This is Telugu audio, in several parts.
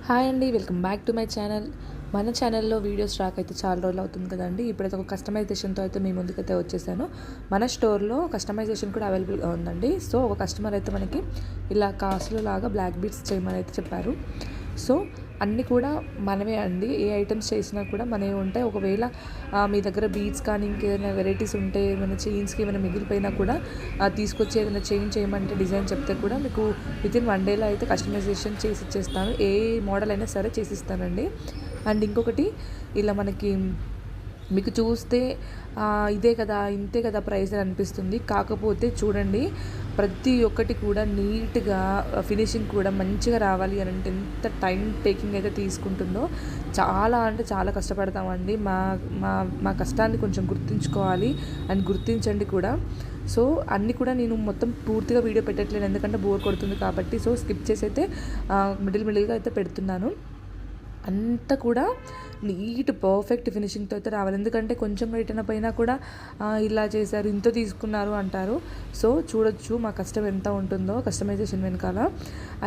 హాయ్ అండి, welcome back to my channel. మన ఛానల్లో వీడియోస్ రాక్ అయితే చాలా రోజులు అవుతుంది కదండి. ఇప్పుడైతే ఒక కస్టమైజేషన్తో అయితే మీ ముందుకైతే వచ్చేసాను. మన స్టోర్లో కస్టమైజేషన్ కూడా అవైలబుల్గా ఉందండి. సో ఒక కస్టమర్ అయితే మనకి ఇలా కాసులు లాగా బ్లాక్ బీడ్స్ చేయమని అయితే చెప్పారు. సో అన్నీ కూడా మనమే అండి. ఏ ఐటమ్స్ చేసినా కూడా మనమే ఉంటాయి. ఒకవేళ మీ దగ్గర బీడ్స్ కానీ ఇంకేదైనా వెరైటీస్ ఉంటే, ఏమైనా చైన్స్కి ఏమైనా మిగిలిపోయినా కూడా తీసుకొచ్చి ఏదైనా చైన్ చేయమంటే డిజైన్ చెప్తే కూడా మీకు వితిన్ 1 డేలో అయితే కస్టమైజేషన్ చేసి ఇచ్చేస్తాను. ఏ మోడల్ అయినా సరే చేసిస్తానండి. అండ్ ఇంకొకటి, ఇలా మనకి మీకు చూస్తే ఇదే కదా, ఇంతే కదా ప్రైస్ అని అనిపిస్తుంది. కాకపోతే చూడండి, ప్రతి ఒక్కటి కూడా నీట్గా ఫినిషింగ్ కూడా మంచిగా రావాలి అని అంటే ఎంత టైం టేకింగ్ అయితే తీసుకుంటుందో, చాలా అంటే చాలా కష్టపడతామండి. మా మా మా కష్టాన్ని కొంచెం గుర్తుంచుకోవాలి అండ్ గుర్తించండి కూడా. సో అన్నీ కూడా నేను మొత్తం పూర్తిగా వీడియో పెట్టట్లేదు, ఎందుకంటే బోర్ కొడుతుంది కాబట్టి. సో స్కిప్ చేసి అయితే మిడిల్గా అయితే పెడుతున్నాను. అంతా కూడా నీట్ పర్ఫెక్ట్ ఫినిషింగ్తో అయితే రావాలి. ఎందుకంటే కొంచెం రిటర్న్ పైన కూడా ఇలా చేశారు, ఇంత తీసుకున్నారు అంటారు. సో చూడొచ్చు మా కష్టం ఎంత ఉంటుందో కస్టమైజేషన్ వెనకాల.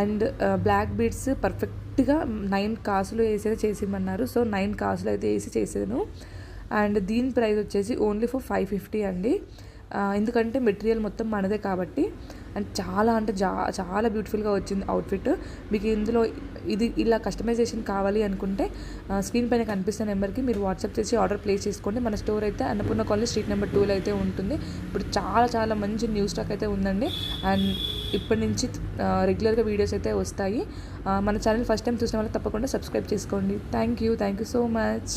అండ్ బ్లాక్ బీడ్స్ పర్ఫెక్ట్గా 9 కాసులు వేసేది చేసిమన్నారు. సో 9 కాసులు అయితే వేసి చేసాను. అండ్ దీని ప్రైస్ వచ్చేసి ఓన్లీ ఫర్ 550 అండి. ఎందుకంటే మెటీరియల్ మొత్తం మనదే కాబట్టి. అండ్ చాలా అంటే చాలా బ్యూటిఫుల్గా వచ్చింది అవుట్ఫిట్. మీకు ఇందులో ఇది ఇలా కస్టమైజేషన్ కావాలి అనుకుంటే స్క్రీన్ పైన కనిపిస్తున్న నెంబర్కి మీరు వాట్సాప్ చేసి ఆర్డర్ ప్లేస్ చేసుకోండి. మన స్టోర్ అయితే అన్నపూర్ణ కాలనీ స్ట్రీట్ నెంబర్ 2లో అయితే ఉంటుంది. ఇప్పుడు చాలా చాలా మంచి న్యూ స్టాక్ అయితే ఉందండి. అండ్ ఇప్పటి నుంచి రెగ్యులర్గా వీడియోస్ అయితే వస్తాయి. మన ఛానల్ ఫస్ట్ టైం చూసిన వాళ్ళకి తప్పకుండా సబ్స్క్రైబ్ చేసుకోండి. Thank you so much.